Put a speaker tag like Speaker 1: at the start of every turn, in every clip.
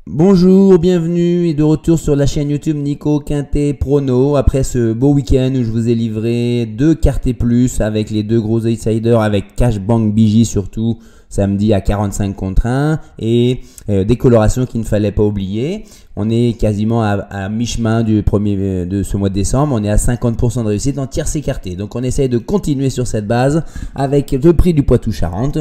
Speaker 1: Bonjour, bienvenue et de retour sur la chaîne YouTube Nico Quintet Prono. Après ce beau week-end où je vous ai livré 2 quartés plus avec les 2 gros outsiders avec Cash Bank BJ surtout samedi à 45 contre 1 et des colorations qu'il ne fallait pas oublier. On est quasiment à mi-chemin de ce mois de décembre. On est à 50% de réussite en tierce écarté. Donc on essaye de continuer sur cette base avec le prix du Poitou-Charentes.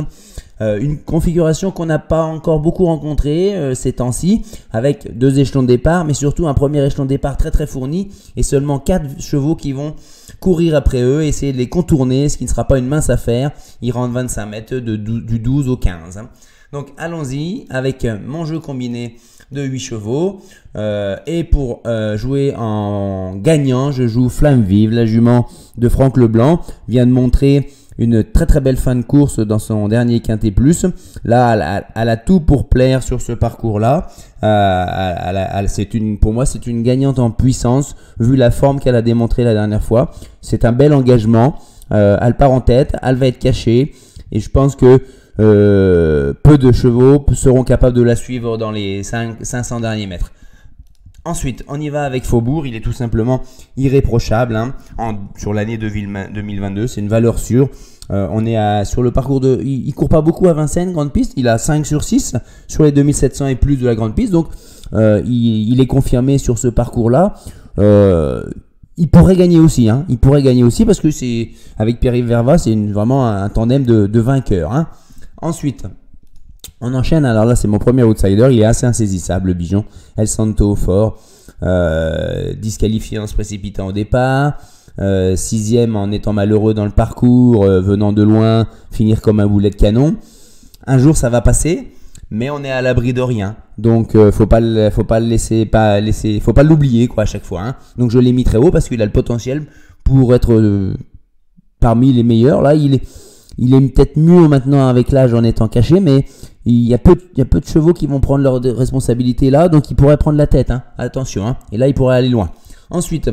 Speaker 1: Une configuration qu'on n'a pas encore beaucoup rencontrée ces temps-ci, avec 2 échelons de départ, mais surtout un premier échelon de départ très fourni et seulement 4 chevaux qui vont courir après eux, essayer de les contourner, ce qui ne sera pas une mince affaire. Ils rentrent 25 mètres du 12 au 15. Donc allons-y avec mon jeu combiné de 8 chevaux. Et pour jouer en gagnant, je joue Flamme Vive. La jument de Franck Leblanc vient de montrer une très belle fin de course dans son dernier quintet plus. Là, elle a tout pour plaire sur ce parcours-là. Pour moi, c'est une gagnante en puissance, vu la forme qu'elle a démontrée la dernière fois. C'est un bel engagement. Elle part en tête, elle va être cachée. Et je pense que peu de chevaux seront capables de la suivre dans les 500 derniers mètres. Ensuite, on y va avec Faubourg. Il est tout simplement irréprochable sur l'année 2022. C'est une valeur sûre. On est sur le parcours de... Il court pas beaucoup à Vincennes, grande piste. Il a 5 sur 6 sur les 2700 et plus de la grande piste. Donc, il est confirmé sur ce parcours-là. Il pourrait gagner aussi. Il pourrait gagner aussi parce que c'est avec Pierre-Yves Verva, c'est vraiment un tandem de vainqueurs. Ensuite... on enchaîne, alors là c'est mon premier outsider, il est assez insaisissable le Bijon, El Santo au fort, disqualifié en se précipitant au départ, 6ème en étant malheureux dans le parcours, venant de loin, finir comme un boulet de canon. Un jour ça va passer, mais on est à l'abri de rien, donc faut pas l'oublier quoi à chaque fois. Donc je l'ai mis très haut parce qu'il a le potentiel pour être parmi les meilleurs. Là il est peut-être mieux maintenant avec l'âge en étant caché, mais il y a peu de chevaux qui vont prendre leurs responsabilités là, donc il pourrait prendre la tête, attention, et là il pourrait aller loin. Ensuite,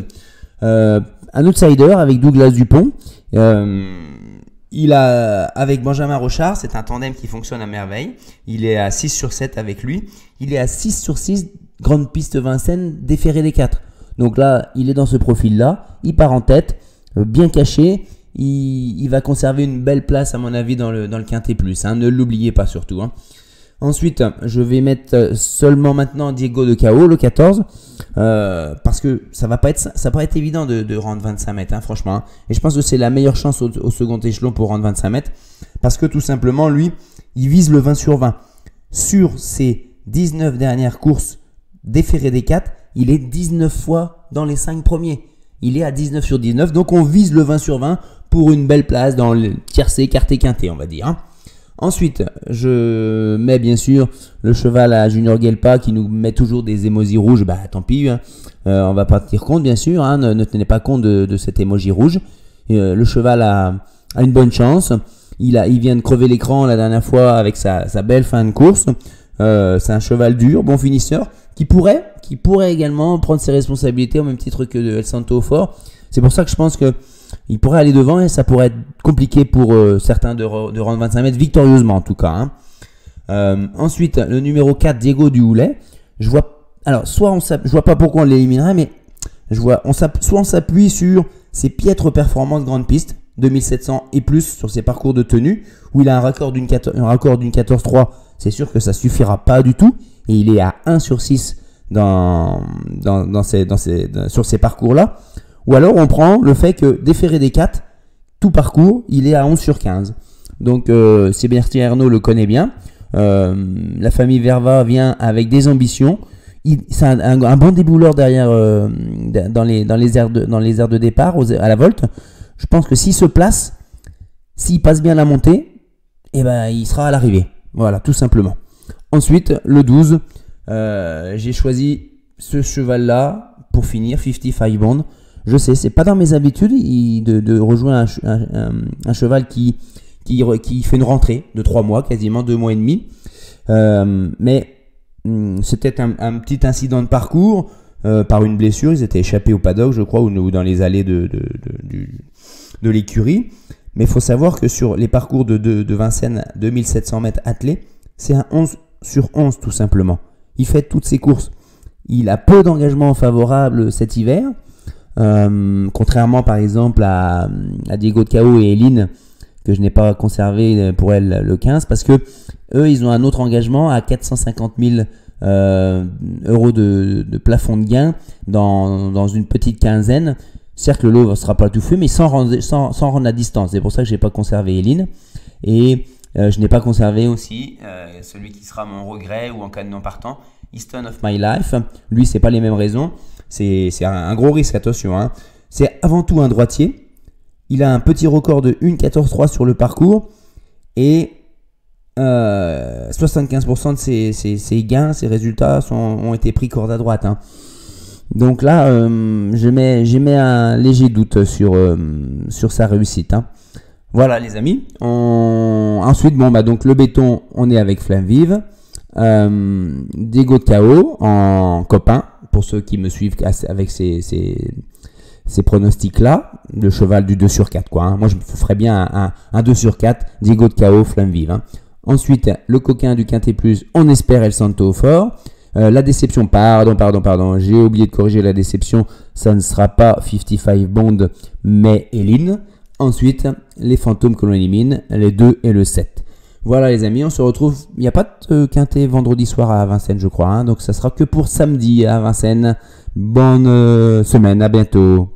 Speaker 1: un outsider avec Douglas Dupont, il a avec Benjamin Rochard, c'est un tandem qui fonctionne à merveille, il est à 6 sur 7 avec lui, il est à 6 sur 6 grande piste Vincennes déféré des 4. Donc là, il est dans ce profil là, il part en tête, bien caché. Il va conserver une belle place à mon avis dans le quintet plus, ne l'oubliez pas surtout. Ensuite, je vais mettre seulement maintenant Diego de Cao, le 14, parce que ça va pas être évident de rendre 25 mètres, franchement. Et je pense que c'est la meilleure chance au second échelon pour rendre 25 mètres, parce que tout simplement, lui, il vise le 20 sur 20. Sur ses 19 dernières courses déférées des 4, il est 19 fois dans les 5 premiers. Il est à 19 sur 19, donc on vise le 20 sur 20 pour une belle place dans le tiercé, écarté, quinté, on va dire. Ensuite, je mets bien sûr le cheval à Junior Gelpa qui nous met toujours des émojis rouges. Bah tant pis, on va pas tenir compte bien sûr, ne tenez pas compte de cet émoji rouge. Le cheval a une bonne chance. Il vient de crever l'écran la dernière fois avec sa belle fin de course. C'est un cheval dur, bon finisseur, qui pourrait également prendre ses responsabilités au même titre que de El Santo au fort. C'est pour ça que je pense que il pourrait aller devant et ça pourrait être compliqué pour certains de rendre 25 mètres victorieusement en tout cas. Ensuite, le numéro 4, Diego du Houlet. Je vois pas pourquoi on l'éliminerait, mais soit on s'appuie sur ses piètres performances grande piste, 2700 et plus sur ses parcours de tenue, où il a un raccord d'une 14-3, c'est sûr que ça suffira pas du tout, et il est à 1 sur 6 sur ces parcours-là. Ou alors on prend le fait que déféré des 4, tout parcours, il est à 11 sur 15. Donc Sébastien Ernaud le connaît bien. La famille Verva vient avec des ambitions. C'est un bon débouleur derrière dans les aires de départ à la volte. Je pense que s'il se place, s'il passe bien la montée, il sera à l'arrivée. Voilà, tout simplement. Ensuite, le 12, j'ai choisi ce cheval-là pour finir, 55 Bond. Je sais, c'est pas dans mes habitudes de rejoindre un cheval qui fait une rentrée de 3 mois, quasiment 2 mois et demi. Mais c'était un petit incident de parcours par une blessure. Ils étaient échappés au paddock, je crois, ou dans les allées de l'écurie. Mais il faut savoir que sur les parcours de Vincennes, 2700 mètres attelés, c'est un 11 sur 11 tout simplement. il fait toutes ses courses. Il a peu d'engagement favorable cet hiver, contrairement par exemple à Diego de Cao et Eline, que je n'ai pas conservé pour elle le 15, parce que eux, ils ont un autre engagement à 450 000 euros de plafond de gain dans une petite quinzaine. Certes, le lot ne sera pas tout fou, mais sans rendre à distance. C'est pour ça que je n'ai pas conservé Eline. Et je n'ai pas conservé aussi celui qui sera mon regret ou en cas de non partant, Easton of My Life. Lui, c'est pas les mêmes raisons. C'est un gros risque, attention. Hein. C'est avant tout un droitier. Il a un petit record de 1,14,3 sur le parcours. Et 75% de ses gains, ses résultats ont été pris corde à droite. Hein. Donc là, je mets un léger doute sur sa réussite. Hein. Voilà les amis. Ensuite, donc le béton, on est avec Flamme Vive. Diego de Cao en copain, pour ceux qui me suivent avec ces pronostics là, le cheval du 2 sur 4 quoi. Hein. Moi je ferais bien un 2 sur 4, Diego de Cao, Flamme Vive. Hein. Ensuite, le coquin du Quintet Plus, on espère El Santo au fort. La déception, pardon, j'ai oublié de corriger la déception, ça ne sera pas 55 Bond, mais Eline. Ensuite, les fantômes que l'on élimine, les 2 et le 7. Voilà les amis, on se retrouve, il n'y a pas de quintet vendredi soir à Vincennes je crois, hein, donc ça sera que pour samedi à Vincennes. Bonne semaine, à bientôt.